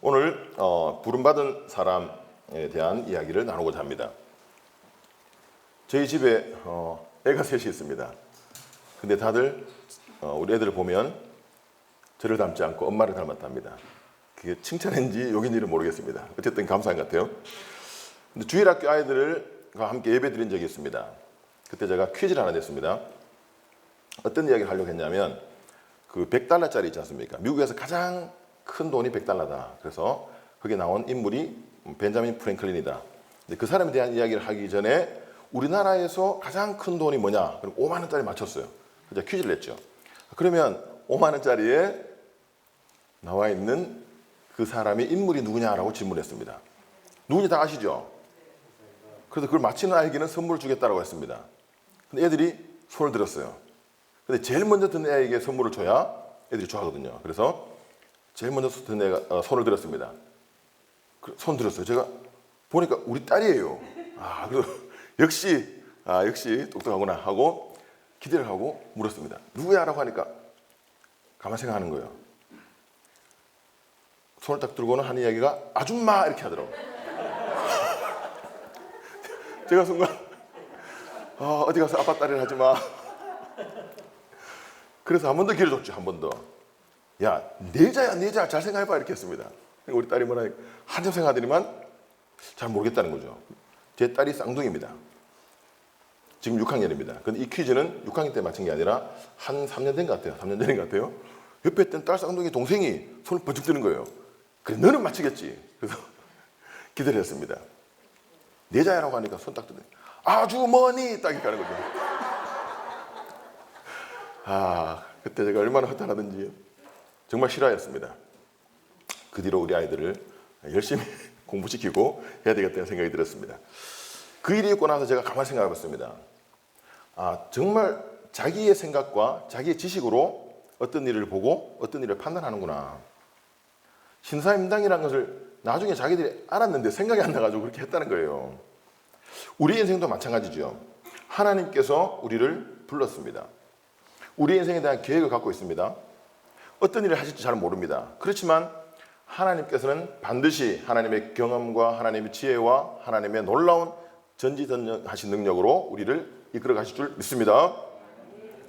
오늘 부름받은 사람에 대한 이야기를 나누고자 합니다. 저희 집에 애가 셋이 있습니다. 근데 다들 우리 애들을 보면 저를 닮지 않고 엄마를 닮았답니다. 그게 칭찬인지 욕인지는 모르겠습니다. 어쨌든 감사한 것 같아요. 근데 주일학교 아이들과 함께 예배 드린 적이 있습니다. 그때 제가 퀴즈를 하나 냈습니다. 어떤 이야기를 하려고 했냐면 그 100달러짜리 있지 않습니까? 미국에서 가장 큰 돈이 100달러다. 그래서 거기에 나온 인물이 벤자민 프랭클린이다. 근데 그 사람에 대한 이야기를 하기 전에 우리나라에서 가장 큰 돈이 뭐냐? 그럼 5만 원짜리 맞췄어요. 그래서 퀴즈를 냈죠. 그러면 5만 원짜리에 나와 있는 그 사람의 인물이 누구냐라고 질문했습니다. 누군지 다 아시죠? 그래서 그걸 맞히는 아이에게는 선물을 주겠다고 했습니다. 근데 애들이 손을 들었어요. 근데 제일 먼저 든 애에게 선물을 줘야 애들이 좋아하거든요. 그래서 제일 먼저 든 애가 손을 들었습니다. 손 들었어요. 제가 보니까 우리 딸이에요. 그래서 역시 똑똑하구나 하고 기대를 하고 물었습니다. 누구야? 라고 하니까 가만 생각하는 거예요. 손을 딱 들고는 하는 이야기가 아줌마 이렇게 하더라고요. 제가 순간 어디 가서 아빠 딸이라 하지 마. 그래서 한 번 더 기회를 줬죠. 한 번 더. 야, 내자야 잘 생각해봐 이렇게 했습니다. 우리 딸이 뭐라 한참 생각하더니만 잘 모르겠다는 거죠. 제 딸이 쌍둥이입니다. 지금 6학년입니다. 근데 이 퀴즈는 6학년 때 맞춘 게 아니라 한 3년 된 것 같아요. 3년 전인 것 같아요. 옆에 있던 딸 쌍둥이 동생이 손을 번쩍 드는 거예요. 그래, 너는 맞히겠지. 그래서 기대를 했습니다. 내자야라고 하니까 손 딱 드더니 아주머니 딱 이렇게 하는 거죠. 그때 제가 얼마나 허탈하든지 정말 싫어했습니다. 그 뒤로 우리 아이들을 열심히 공부시키고 해야 되겠다는 생각이 들었습니다. 그 일이 있고 나서 제가 가만히 생각해 봤습니다. 정말 자기의 생각과 자기의 지식으로 어떤 일을 보고 어떤 일을 판단하는구나. 신사임당이라는 것을 나중에 자기들이 알았는데 생각이 안 나가지고 그렇게 했다는 거예요. 우리 인생도 마찬가지죠. 하나님께서 우리를 불렀습니다. 우리 인생에 대한 계획을 갖고 있습니다. 어떤 일을 하실지 잘 모릅니다. 그렇지만 하나님께서는 반드시 하나님의 경험과 하나님의 지혜와 하나님의 놀라운 전지전능하신 능력으로 우리를 이끌어 가실 줄 믿습니다.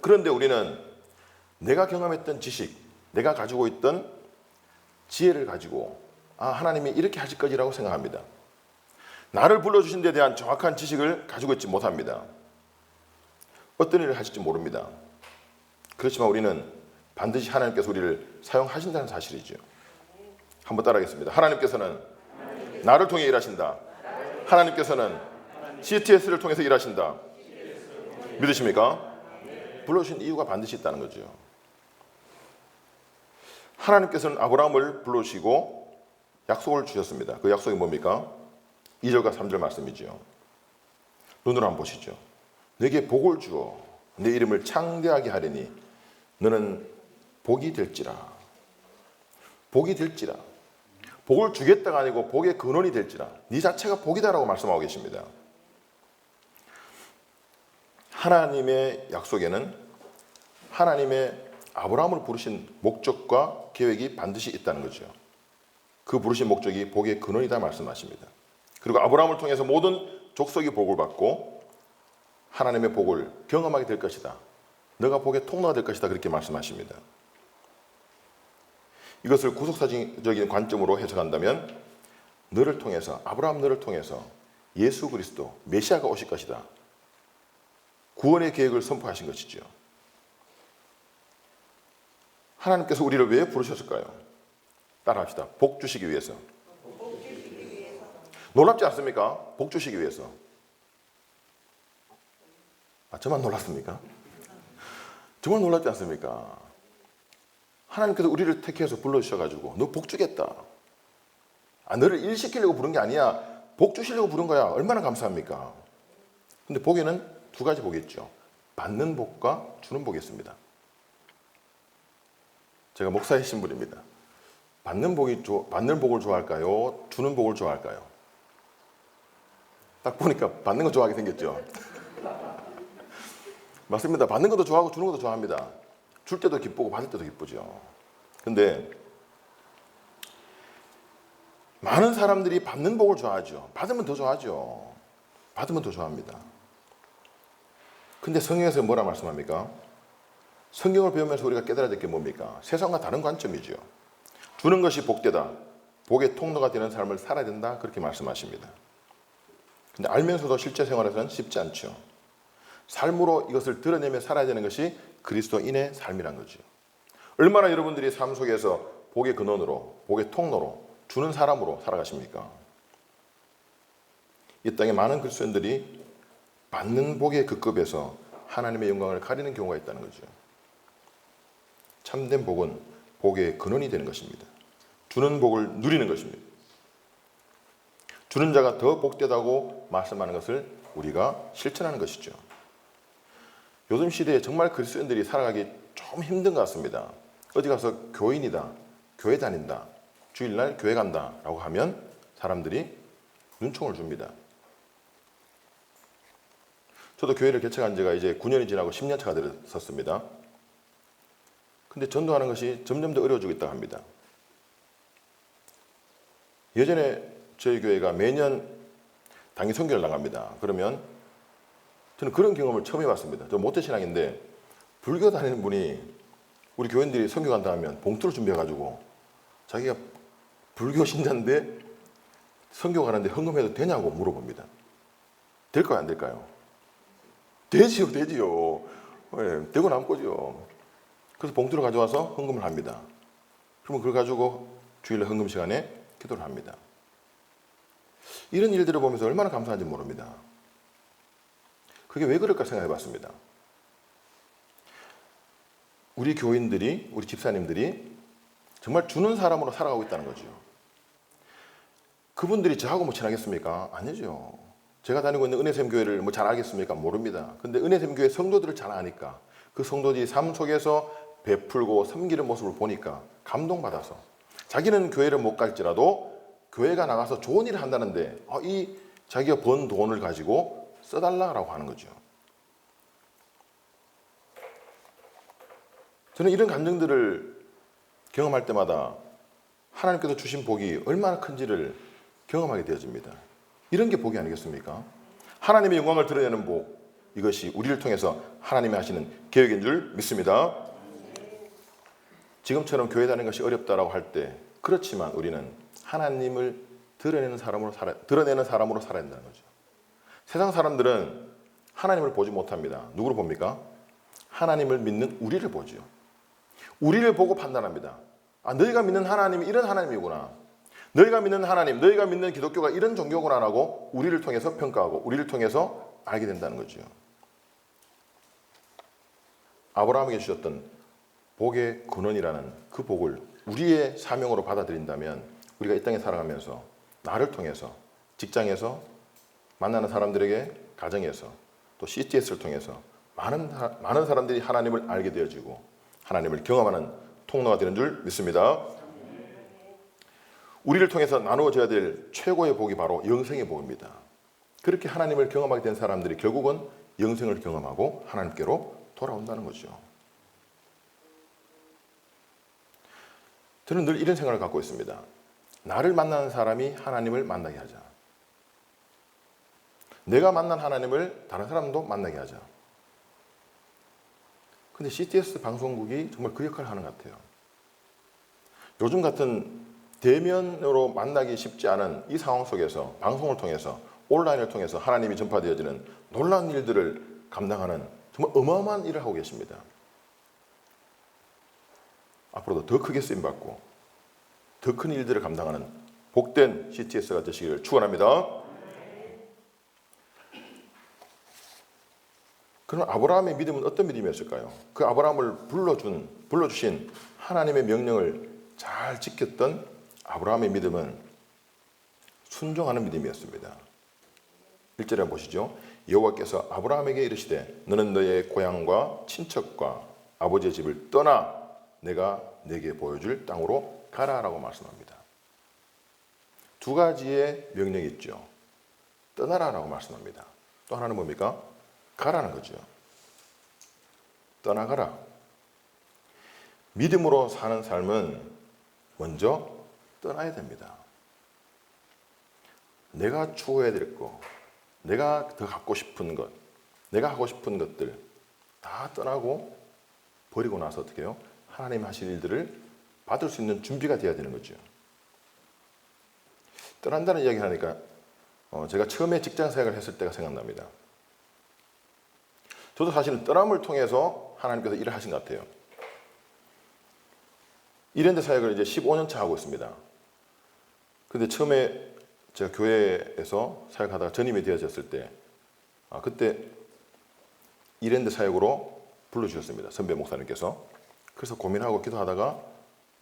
그런데 우리는 내가 경험했던 지식, 내가 가지고 있던 지혜를 가지고 하나님이 이렇게 하실 거지라고 생각합니다. 나를 불러주신 데 대한 정확한 지식을 가지고 있지 못합니다. 어떤 일을 하실지 모릅니다. 그렇지만 우리는 반드시 하나님께서 우리를 사용하신다는 사실이죠. 한번 따라하겠습니다. 하나님께서는 나를 통해 일하신다. 하나님께서는 CTS를 통해서 일하신다. 믿으십니까? 불러주신 이유가 반드시 있다는 거죠. 하나님께서는 아브라함을 불러주시고 약속을 주셨습니다. 그 약속이 뭡니까? 2절과 3절 말씀이죠. 눈으로 한번 보시죠. 내게 복을 주어 내 이름을 창대하게 하리니 너는 복이 될지라. 복이 될지라. 복을 주겠다가 아니고 복의 근원이 될지라. 네 자체가 복이다라고 말씀하고 계십니다. 하나님의 약속에는 하나님의 아브라함을 부르신 목적과 계획이 반드시 있다는 거죠. 그 부르신 목적이 복의 근원이다 말씀하십니다. 그리고 아브라함을 통해서 모든 족속이 복을 받고 하나님의 복을 경험하게 될 것이다. 너가 복의 통로가 될 것이다. 그렇게 말씀하십니다. 이것을 구속사적인 관점으로 해석한다면 너를 통해서, 아브라함 너를 통해서 예수 그리스도 메시아가 오실 것이다. 구원의 계획을 선포하신 것이죠. 하나님께서 우리를 왜 부르셨을까요? 따라합시다. 복 주시기 위해서. 놀랍지 않습니까? 복 주시기 위해서. 저만 놀랐습니까? 정말 놀랍지 않습니까? 하나님께서 우리를 택해서 불러주셔가지고 너 복 주겠다. 너를 일시키려고 부른 게 아니야. 복 주시려고 부른 거야. 얼마나 감사합니까? 근데 복에는 두 가지 복이 있죠. 받는 복과 주는 복이 있습니다. 제가 목사의 신분입니다. 받는 복을 좋아할까요? 주는 복을 좋아할까요? 딱 보니까 받는 거 좋아하게 생겼죠. 맞습니다. 받는 것도 좋아하고 주는 것도 좋아합니다. 줄 때도 기쁘고 받을 때도 기쁘죠. 근데 많은 사람들이 받는 복을 좋아하죠. 받으면 더 좋아하죠. 받으면 더 좋아합니다. 근데 성경에서 뭐라 말씀합니까? 성경을 배우면서 우리가 깨달아야 될 게 뭡니까? 세상과 다른 관점이죠. 주는 것이 복되다. 복의 통로가 되는 삶을 살아야 된다. 그렇게 말씀하십니다. 근데 알면서도 실제 생활에서는 쉽지 않죠. 삶으로 이것을 드러내며 살아야 되는 것이 그리스도인의 삶이란 거죠. 얼마나 여러분들이 삶 속에서 복의 근원으로, 복의 통로로, 주는 사람으로 살아가십니까? 이 땅에 많은 그리스도인들이 받는 복의 그 급에서 하나님의 영광을 가리는 경우가 있다는 거죠. 참된 복은 복의 근원이 되는 것입니다. 주는 복을 누리는 것입니다. 주는 자가 더 복되다고 말씀하는 것을 우리가 실천하는 것이죠. 요즘 시대에 정말 그리스도인들이 살아가기 좀 힘든 것 같습니다. 어디 가서 교인이다, 교회 다닌다, 주일날 교회 간다 라고 하면 사람들이 눈총을 줍니다. 저도 교회를 개척한 지가 이제 9년이 지나고 10년 차가 되었습니다. 근데 전도하는 것이 점점 더 어려워지고 있다고 합니다. 예전에 저희 교회가 매년 당일 선교를 나갑니다. 그러면 저는 그런 경험을 처음 해봤습니다. 저 모태신앙인데 불교 다니는 분이 우리 교인들이 선교 간다 하면 봉투를 준비해가지고 자기가 불교 신자인데 선교 가는데 헌금해도 되냐고 물어봅니다. 될까요? 안 될까요? 되지요. 네, 되고 남고죠. 그래서 봉투를 가져와서 헌금을 합니다. 그러면 그걸 가지고 주일날 헌금 시간에 기도를 합니다. 이런 일들을 보면서 얼마나 감사한지 모릅니다. 그게 왜 그럴까 생각해 봤습니다. 우리 교인들이, 우리 집사님들이 정말 주는 사람으로 살아가고 있다는 거죠. 그분들이 저하고 뭐 친하겠습니까? 아니죠. 제가 다니고 있는 은혜샘 교회를 뭐 잘 알겠습니까? 모릅니다. 근데 은혜샘 교회 성도들을 잘 아니까 그 성도들이 삶 속에서 베풀고 섬기는 모습을 보니까 감동받아서 자기는 교회를 못 갈지라도 교회가 나가서 좋은 일을 한다는데 이 자기가 번 돈을 가지고 써달라고 하는 거죠. 저는 이런 감정들을 경험할 때마다 하나님께서 주신 복이 얼마나 큰지를 경험하게 되어집니다. 이런 게 복이 아니겠습니까? 하나님의 영광을 드러내는 복, 이것이 우리를 통해서 하나님이 하시는 계획인 줄 믿습니다. 지금처럼 교회 다니는 것이 어렵다라고 할 때 그렇지만 우리는 하나님을 드러내는 사람으로 살아야 된다는 거죠. 세상 사람들은 하나님을 보지 못합니다. 누구를 봅니까? 하나님을 믿는 우리를 보죠. 우리를 보고 판단합니다. 너희가 믿는 하나님이 이런 하나님이구나. 너희가 믿는 하나님, 너희가 믿는 기독교가 이런 종교구나라고 우리를 통해서 평가하고 우리를 통해서 알게 된다는 거죠. 아브라함에게 주셨던 복의 근원이라는 그 복을 우리의 사명으로 받아들인다면 우리가 이 땅에 살아가면서 나를 통해서 직장에서 만나는 사람들에게 가정에서 또 CTS를 통해서 많은 사람들이 하나님을 알게 되어지고 하나님을 경험하는 통로가 되는 줄 믿습니다. 우리를 통해서 나누어져야 될 최고의 복이 바로 영생의 복입니다. 그렇게 하나님을 경험하게 된 사람들이 결국은 영생을 경험하고 하나님께로 돌아온다는 거죠. 저는 늘 이런 생각을 갖고 있습니다. 나를 만나는 사람이 하나님을 만나게 하자. 내가 만난 하나님을 다른 사람도 만나게 하자. 근데 CTS 방송국이 정말 그 역할을 하는 것 같아요. 요즘 같은 대면으로 만나기 쉽지 않은 이 상황 속에서 방송을 통해서 온라인을 통해서 하나님이 전파되어지는 놀라운 일들을 감당하는 정말 어마어마한 일을 하고 계십니다. 앞으로도 더 크게 쓰임받고 더 큰 일들을 감당하는 복된 CTS가 되시기를 축원합니다. 그럼 아브라함의 믿음은 어떤 믿음이었을까요? 그 아브라함을 불러주신 하나님의 명령을 잘 지켰던 아브라함의 믿음은 순종하는 믿음이었습니다. 1절에 보시죠. 여호와께서 아브라함에게 이르시되 너는 너의 고향과 친척과 아버지의 집을 떠나 내가 네게 보여줄 땅으로 가라라고 말씀합니다. 두 가지의 명령이 있죠. 떠나라라고 말씀합니다. 또 하나는 뭡니까? 가라는 거죠. 떠나가라. 믿음으로 사는 삶은 먼저 떠나야 됩니다. 내가 추구해야 될 거, 내가 더 갖고 싶은 것, 내가 하고 싶은 것들 다 떠나고 버리고 나서 어떻게 해요? 하나님 하실 일들을 받을 수 있는 준비가 돼야 되는 거죠. 떠난다는 이야기를 하니까 제가 처음에 직장 생활을 했을 때가 생각납니다. 저도 사실은 떠남을 통해서 하나님께서 일을 하신 것 같아요. 이랜드 사역을 이제 15년 차 하고 있습니다. 근데 처음에 제가 교회에서 사역하다가 전임이 되어졌을 때, 그때 이랜드 사역으로 불러주셨습니다. 선배 목사님께서. 그래서 고민하고 기도하다가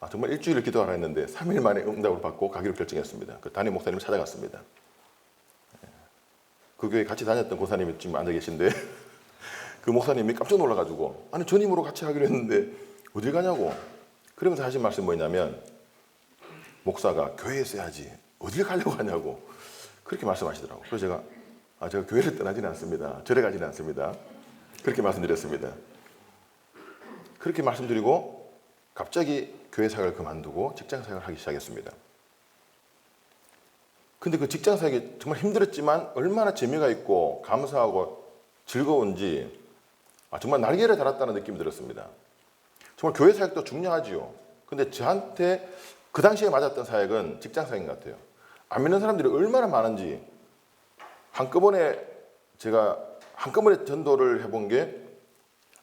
정말 일주일을 기도하라 했는데 3일 만에 응답을 받고 가기로 결정했습니다. 그 담임 목사님을 찾아갔습니다. 그 교회 같이 다녔던 고사님이 지금 앉아 계신데 그 목사님이 깜짝 놀라가지고 아니 전임으로 같이 하기로 했는데 어딜 가냐고. 그러면서 하신 말씀이 뭐냐면 목사가 교회에 있어야지 어딜 가려고 하냐고 그렇게 말씀하시더라고요. 그래서 제가 교회를 떠나지는 않습니다. 절에 가지는 않습니다. 그렇게 말씀드렸습니다. 그렇게 말씀드리고 갑자기 교회 사역을 그만두고 직장 사역을 하기 시작했습니다. 근데 그 직장 사역이 정말 힘들었지만 얼마나 재미가 있고 감사하고 즐거운지 정말 날개를 달았다는 느낌이 들었습니다. 정말 교회 사역도 중요하지요. 근데 저한테 그 당시에 맞았던 사역은 직장 사역인 것 같아요. 안 믿는 사람들이 얼마나 많은지 제가 한꺼번에 전도를 해본 게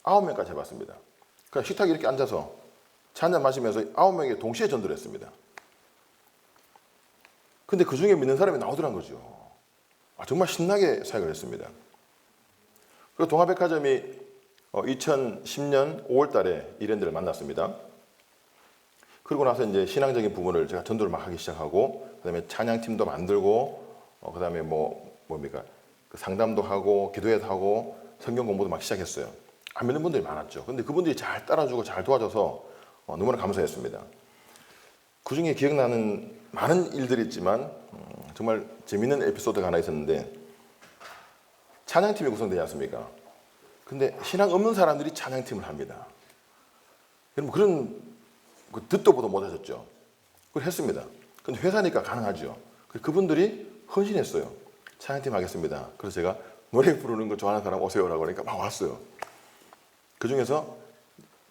9명까지 해봤습니다. 그냥 식탁에 이렇게 앉아서 차 한잔 마시면서 9명이 동시에 전도를 했습니다. 근데 그 중에 믿는 사람이 나오더란 거죠. 정말 신나게 사역을 했습니다. 그리고 동아백화점이 2010년 5월 달에 이랜드를 만났습니다. 그리고 나서 이제 신앙적인 부분을 제가 전도를 막 하기 시작하고, 그 다음에 찬양팀도 만들고, 그 다음에 그 상담도 하고, 기도회도 하고, 성경 공부도 막 시작했어요. 안 믿는 분들이 많았죠. 근데 그분들이 잘 따라주고 잘 도와줘서 너무나 감사했습니다. 그 중에 기억나는 많은 일들이 있지만, 정말 재밌는 에피소드가 하나 있었는데, 찬양팀이 구성되지 않습니까? 근데 신앙 없는 사람들이 찬양팀을 합니다. 여러분 그런 듣도 보도 못 하셨죠? 그걸 했습니다. 근데 회사니까 가능하죠. 그분들이 헌신했어요. 찬양팀 하겠습니다. 그래서 제가 노래 부르는 거 좋아하는 사람 오세요라고 하니까 막 왔어요. 그 중에서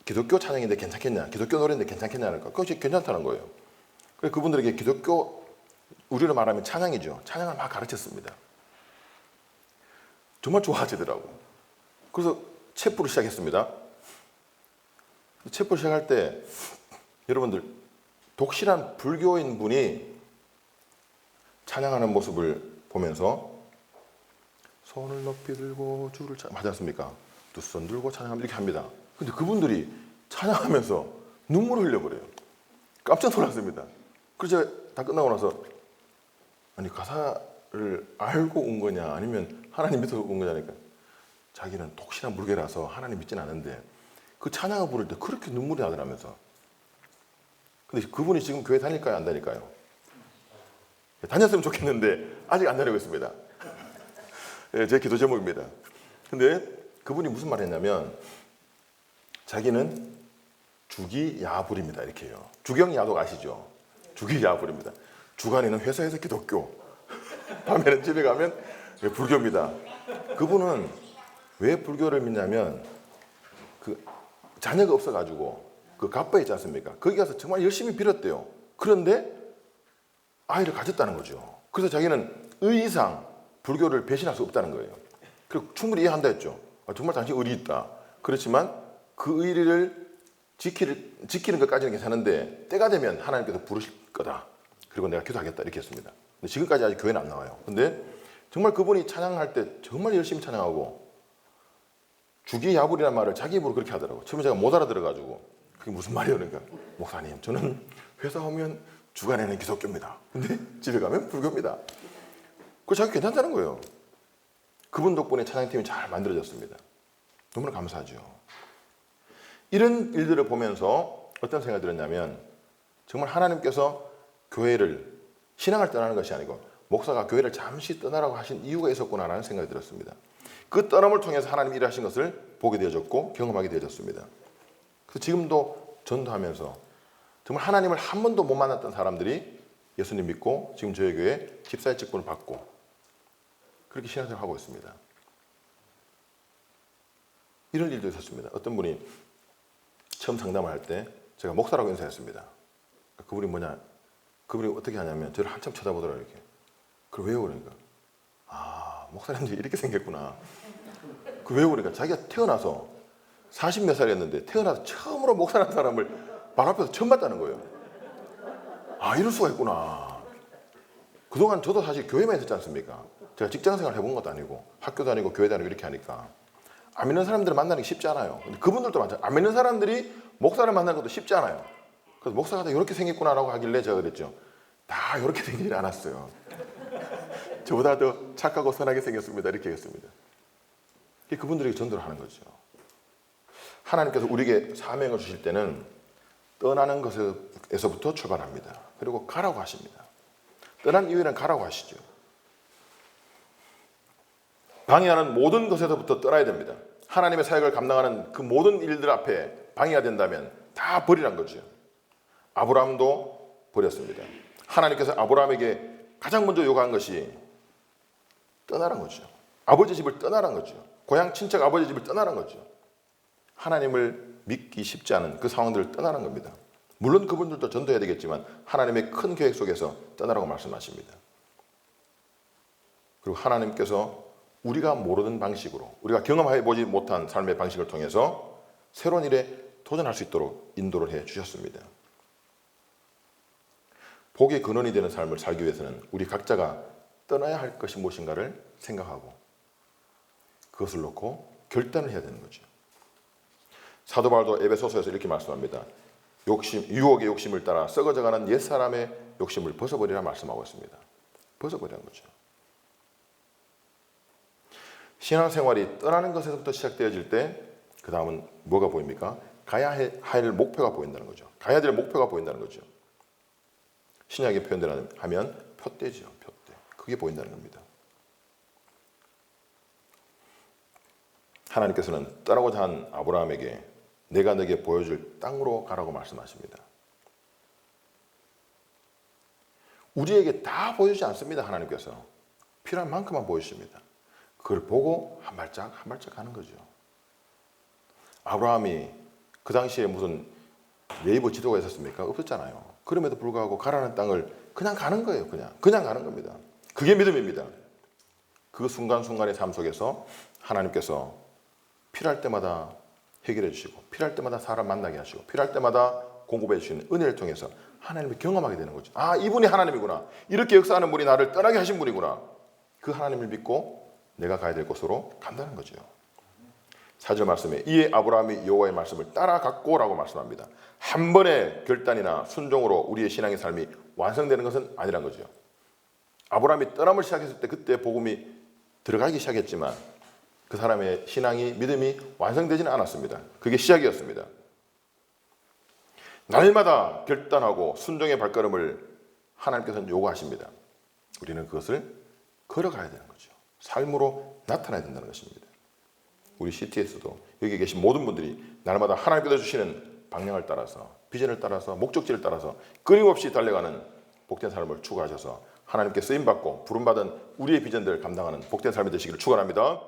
기독교 찬양인데 괜찮겠냐, 기독교 노래인데 괜찮겠냐 하니까 그것이 괜찮다는 거예요. 그래서 그분들에게 기독교, 우리로 말하면 찬양이죠. 찬양을 막 가르쳤습니다. 정말 좋아하시더라고요. 그래서 챗부를 시작했습니다. 챗부를 시작할 때 여러분들 독실한 불교인 분이 찬양하는 모습을 보면서 손을 높이 들고 주를 맞지 않습니까? 두 손 들고 찬양하면 이렇게 합니다. 근데 그분들이 찬양하면서 눈물을 흘려버려요. 깜짝 놀랐습니다. 그래서 제가 다 끝나고 나서 아니 가사를 알고 온 거냐 아니면 하나님 믿어서 온 거냐니까 자기는 독실한 불교라서 하나님 믿지는 않은데 그 찬양을 부를 때 그렇게 눈물이 나더라면서. 근데 그분이 지금 교회 다닐까요 안 다닐까요? 다녔으면 좋겠는데 아직 안 다니고 있습니다. 제 기도 제목입니다. 근데 그분이 무슨 말을 했냐면 자기는 주기야불입니다 이렇게 해요. 주경야독 아시죠? 주기야불입니다. 주간에는 회사에서 기독교, 밤에는 집에 가면 불교입니다. 그분은 왜 불교를 믿냐면 그 자녀가 없어가지고 그 갑바 있지 않습니까? 거기 가서 정말 열심히 빌었대요. 그런데 아이를 가졌다는 거죠. 그래서 자기는 의의상 불교를 배신할 수 없다는 거예요. 그리고 충분히 이해한다 했죠. 정말 당신 의리 있다. 그렇지만 그 의리를 지키는 것까지는 괜찮은데 때가 되면 하나님께서 부르실 거다. 그리고 내가 기도하겠다 이렇게 했습니다. 근데 지금까지 아직 교회는 안 나와요. 근데 정말 그분이 찬양할 때 정말 열심히 찬양하고 주기야불이라는 말을 자기 입으로 그렇게 하더라고요. 처음에 제가 못 알아들어가지고 그게 무슨 말이에요? 그러니까 목사님 저는 회사 오면 주간에는 기독교입니다. 근데 집에 가면 불교입니다. 그거 자기 괜찮다는 거예요. 그분 덕분에 찬양팀이 잘 만들어졌습니다. 너무나 감사하죠. 이런 일들을 보면서 어떤 생각이 들었냐면 정말 하나님께서 교회를 신앙을 떠나는 것이 아니고 목사가 교회를 잠시 떠나라고 하신 이유가 있었구나라는 생각이 들었습니다. 그 떠남을 통해서 하나님이 일하신 것을 보게 되어졌고 경험하게 되어졌습니다. 그래서 지금도 전도하면서 정말 하나님을 한 번도 못 만났던 사람들이 예수님 믿고 지금 저희 교회 집사의 직분을 받고 그렇게 신앙생활을 하고 있습니다. 이런 일도 있었습니다. 어떤 분이 처음 상담을 할 때 제가 목사라고 인사했습니다. 그분이 뭐냐? 그분이 어떻게 하냐면 저를 한참 쳐다보더라고요. 이렇게. 그걸 왜요? 그러니까 목사님들이 이렇게 생겼구나. 그 왜요? 그러니까 자기가 태어나서 40 몇 살이었는데 태어나서 처음으로 목사라는 사람을 바로 앞에서 처음 봤다는 거예요. 이럴 수가 있구나. 그동안 저도 사실 교회만 있었지 않습니까? 제가 직장생활 해본 것도 아니고 학교 다니고 교회 다니고 이렇게 하니까 안 믿는 사람들을 만나는 게 쉽지 않아요. 근데 그분들도 마찬가지로 안 믿는 사람들이 목사를 만나는 것도 쉽지 않아요. 그래서 목사가 다 이렇게 생겼구나라고 하길래 제가 그랬죠. 다 이렇게 생기지 않았어요. 저보다 더 착하고 선하게 생겼습니다. 이렇게 했습니다. 그분들에게 전도를 하는 거죠. 하나님께서 우리에게 사명을 주실 때는 떠나는 것에서부터 출발합니다. 그리고 가라고 하십니다. 떠난 이유에는 가라고 하시죠. 방해하는 모든 것에서부터 떠나야 됩니다. 하나님의 사역을 감당하는 그 모든 일들 앞에 방해가 된다면 다 버리란 거죠. 아브라함도 버렸습니다. 하나님께서 아브라함에게 가장 먼저 요구한 것이 떠나란 거죠. 아버지 집을 떠나란 거죠. 고향 친척 아버지 집을 떠나란 거죠. 하나님을 믿기 쉽지 않은 그 상황들을 떠나는 겁니다. 물론 그분들도 전도해야 되겠지만 하나님의 큰 계획 속에서 떠나라고 말씀하십니다. 그리고 하나님께서 우리가 모르는 방식으로 우리가 경험해보지 못한 삶의 방식을 통해서 새로운 일에 도전할 수 있도록 인도를 해 주셨습니다. 복의 근원이 되는 삶을 살기 위해서는 우리 각자가 떠나야 할 것이 무엇인가를 생각하고 그것을 놓고 결단을 해야 되는 거죠. 사도 바울도 에베소서에서 이렇게 말씀합니다. 유혹의 욕심을 따라 썩어져가는 옛사람의 욕심을 벗어버리라 말씀하고 있습니다. 벗어버리는 거죠. 신앙생활이 떠나는 것에서부터 시작되어질 때 그 다음은 뭐가 보입니까? 가야 할 목표가 보인다는 거죠. 가야 될 목표가 보인다는 거죠. 신약의 표현대로 하면 표대죠. 표대. 그게 보인다는 겁니다. 하나님께서는 떠나고자 한 아브라함에게 내가 너에게 보여줄 땅으로 가라고 말씀하십니다. 우리에게 다 보여주지 않습니다. 하나님께서. 필요한 만큼만 보여주십니다. 그걸 보고 한 발짝 한 발짝 가는 거죠. 아브라함이 그 당시에 무슨 네이버 지도가 있었습니까? 없었잖아요. 그럼에도 불구하고 가라는 땅을 그냥 가는 거예요. 그냥 가는 겁니다. 그게 믿음입니다. 그 순간순간의 삶 속에서 하나님께서 필요할 때마다 해결해 주시고 필요할 때마다 사람 만나게 하시고 필요할 때마다 공급해 주시는 은혜를 통해서 하나님을 경험하게 되는 거죠. 이분이 하나님이구나. 이렇게 역사하는 분이 나를 떠나게 하신 분이구나. 그 하나님을 믿고 내가 가야 될 곳으로 간다는 거죠. 4절 말씀에 이에 아브라함이 여호와의 말씀을 따라갔고라고 말씀합니다. 한 번의 결단이나 순종으로 우리의 신앙의 삶이 완성되는 것은 아니란 거죠. 아브라함이 떠남을 시작했을 때 그때 복음이 들어가기 시작했지만 그 사람의 신앙이 믿음이 완성되지는 않았습니다. 그게 시작이었습니다. 날마다 결단하고 순종의 발걸음을 하나님께서는 요구하십니다. 우리는 그것을 걸어가야 되는 거죠. 삶으로 나타나야 된다는 것입니다. 우리 CTS도 여기 계신 모든 분들이 날마다 하나님께서 주시는 방향을 따라서 비전을 따라서 목적지를 따라서 끊임없이 달려가는 복된 삶을 추구하셔서 하나님께 쓰임받고 부름받은 우리의 비전들을 감당하는 복된 삶이 되시기를 축원합니다.